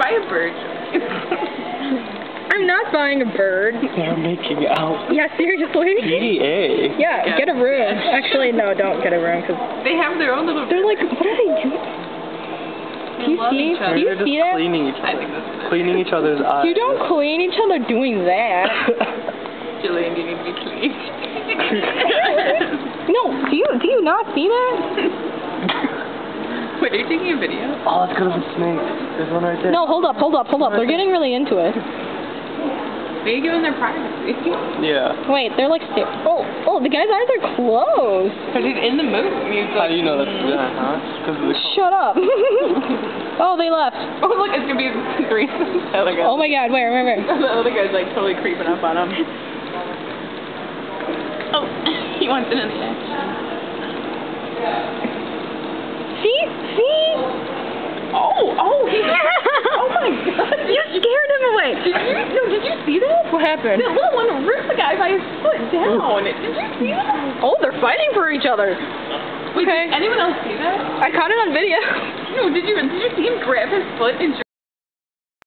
buy a bird. I'm not buying a bird. They're making out. Yeah, seriously? PDA. Yeah, get a room. Actually, no, don't get a room, because They have their own little... they're like, what are they doing? Do you see? Do Maybe you they're just see that? cleaning each I other. think that's Cleaning each other's eyes. You don't clean each other doing that. Jillian, you need to be clean. No, do you not see that? Wait, are you taking a video? Oh, it's because of the snake. There's one right there. No, hold up. They're getting really into it. Are you giving their privacy? Yeah. Wait, they're like, oh, the guy's eyes are closed. But he's in the mood. How do you know that's that, huh? Because of the... Shut up. Oh, they left. Oh, look, it's gonna be three. The other guy. Oh my God, where? The other guy's like totally creeping up on him. Oh, he wants it in the action. See? Oh, he... Oh my God. You scared him away. Did you see that? What happened? The little one ripped the guy by his foot down. Did you see that? Oh, they're fighting for each other. Wait, Okay. did anyone else see that? I caught it on video. No, did you see him grab his foot and